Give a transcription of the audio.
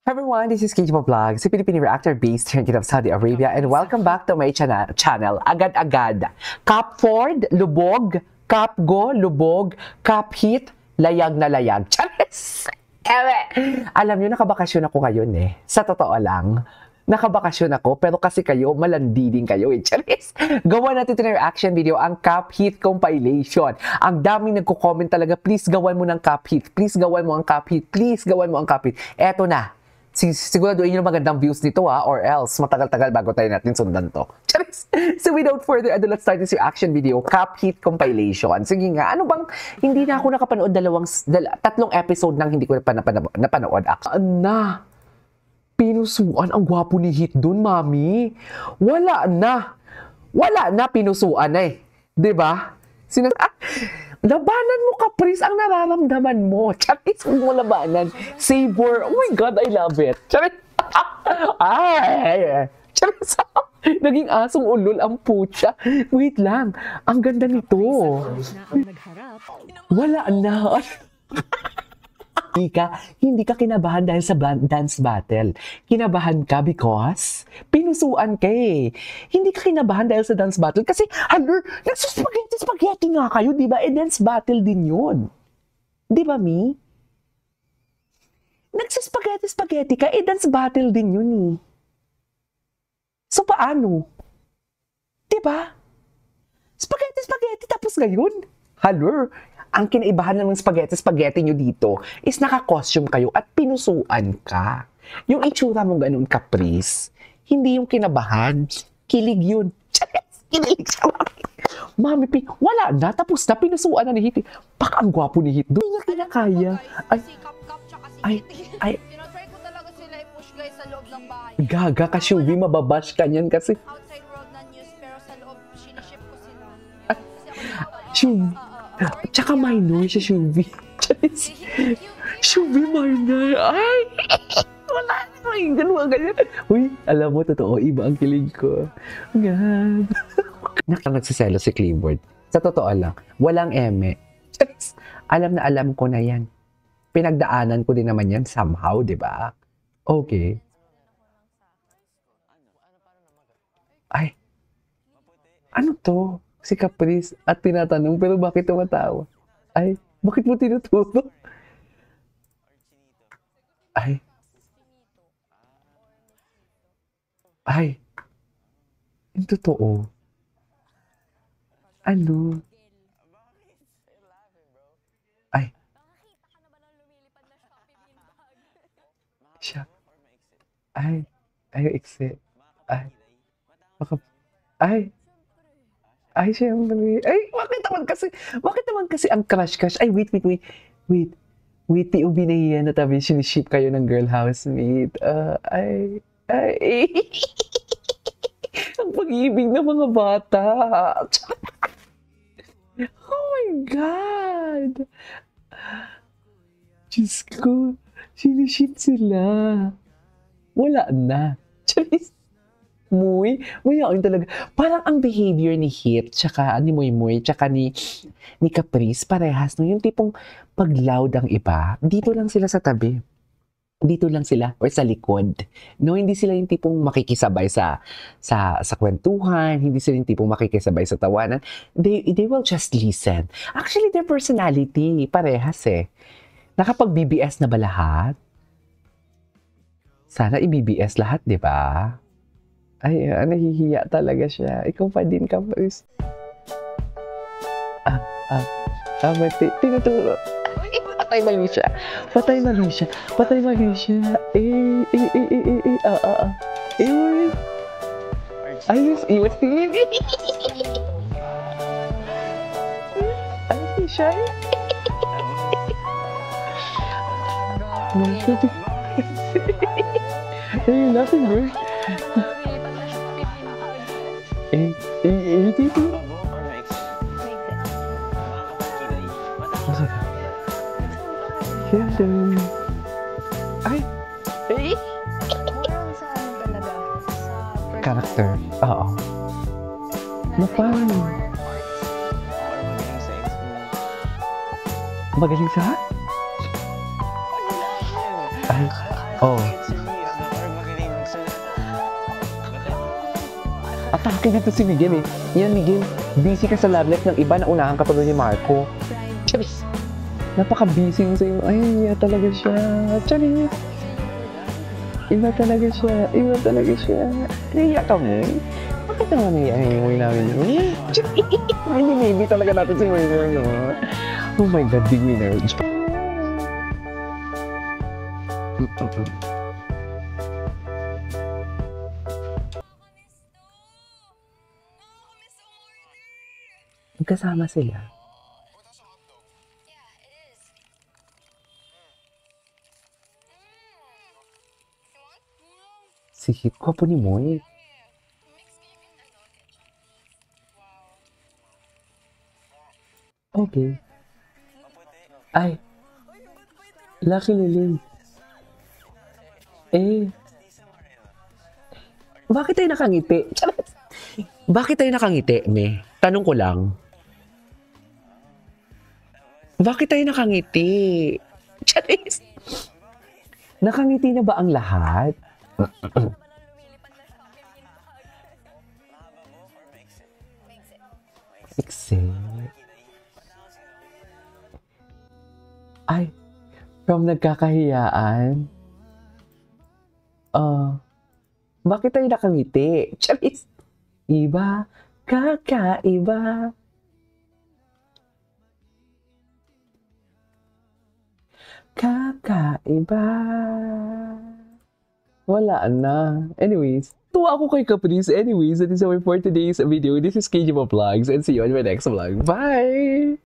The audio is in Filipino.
Hi everyone, this is KJ Vlog, si Filipino reactor based here in Saudi Arabia, and welcome back to my channel. Agad-agad. Cap Ford, lubog. Cap Go, lubog. Cap Hit, layag na layag. Charis! Alam nyo, nakabakasyon ako ngayon eh. Sa totoo lang. Nakabakasyon ako, pero kasi kayo, malandi din kayo eh. Charis! Gawa natin ito na reaction video, ang Cap Hit compilation. Ang daming nagko-comment talaga, please gawan mo ng Cap Hit. Please gawan mo ang Cap Hit. Please gawan mo ang Cap Hit. Eto na. Siguraduhin nyo na magandang views nito or else matagal-tagal bago tayo natin sundan to. Charis! So without further ado, let's start this reaction video, Cap Hit compilation. Sige nga, ano bang, hindi na ako nakapanood tatlong episode nang hindi ko napanood. Na, pinusuan ang gwapo ni Hit dun, mami. Wala na pinusuan eh. Diba? Labanan mo, Caprice, ang nararamdaman mo. Charis, mo labanan. Savor. Oh my God, I love it. Charis. Ay. Charis. Naging asong ulol ang putya. Wait lang. Ang ganda nito. Wala na. Hindi ka kinabahan dahil sa dance battle. Kinabahan ka because pinusuan ka eh. Hindi ka kinabahan dahil sa dance battle kasi, nagsuspaghetti nga kayo, di ba? Dance battle din yun. Di ba, Mi? Nagsuspaghetti ka, dance battle din yun eh. So, paano? Di ba? Spaghetti, tapos ngayon, ang kinaibahan ng spaghetti nyo dito is naka-costume kayo at pinusuan ka. Yung itsura mo ganun, Caprice, hindi yung kinabahan. Kilig yun. Kinilig siya, Mami. Wala na, tapos na, pinusuan na ni Hit. Baka ang gwapo ni Hit. Doon niya kinakaya. Ay. Tinatry ko talaga sila i-push guys sa loob ng bahay. Gaga ka, Shubi, mababash ka niyan kasi. Outside road na news, pero sa loob, siniship ko sila. Shubi. Tsaka minor siya, Shubi. Shubi, minor. Ay! Wala na. Ganyan. Uy, alam mo, totoo, iba ang kilig ko. God. Nagsiselo si Clifford. Sa totoo lang, walang eme. Alam na alam ko na yan. Pinagdaanan ko din naman yan somehow, di ba? Okay. Ay. Ano to? Si Caprice at tinatanong, pero bakit tumatawa? Ay, bakit mo tinuturo? Ay, yung totoo. Ano? Ay. Siya. Ay, exit. Ay, syempre. Ay, bakit naman kasi ang crush? Ay, wait. POV na yan na tabi, siniship kayo ng girl housemate. Ay. Ang pag-ibig ng mga bata. Oh my God. Diyos ko, siniship sila. Wala na. Charis. Mayaon talaga. Parang ang behavior ni Hit, tsaka ni Moy, tsaka ni Caprice, parehas. No? Yung tipong pag-loud ang iba, dito lang sila sa tabi. Dito lang sila, or sa likod. No, hindi sila yung tipong makikisabay sa kwentuhan, hindi sila yung tipong makikisabay sa tawanan. They will just listen. Actually, their personality, parehas eh. Nakapag-BBS na ba lahat? Sana i-BBS lahat, di ba? Ay, nahihiya talaga siya. Ikaw pa din, Caprice. Tinuturo. Patay mali siya. Ayos din. Ano siya? Ay, nothing, bro. Ay! Character. Oo. Mapang. Magaling sa? Ay. Oh. Atake dito si Miguel eh. Yan, Miguel. Busy ka sa love life ng iba na unahan ka tuloy ni Marco. Charis! Napaka-busy mo sa'yo. Ay, iya talaga siya. Charis! Iba talaga siya. Iba talaga siya. Naiya ka mo? Bakit naman naiyahin mo namin yun? Hindi, maybe talaga natin si Winner, no? Oh my God, big winner. Magkasama sila. Si Hit, kwapo ni Moy. Okay. Ay. Lucky Lily. Eh. Bakit tayo nakangiti? Bakit tayo nakangiti, me? Tanong ko lang. Bakit tayo nakangiti? Charis! Nakangiti na ba ang lahat? Except... Ay, from nagkakahiyaan. Bakit tayo nakangiti? Charis! Iba, kakaiba. Kakaiba. Wala na. Anyways, tuwa ako kay Caprice. Anyways, that is all for today's video. This is KJ Vlogs and see you on my next vlog. Bye!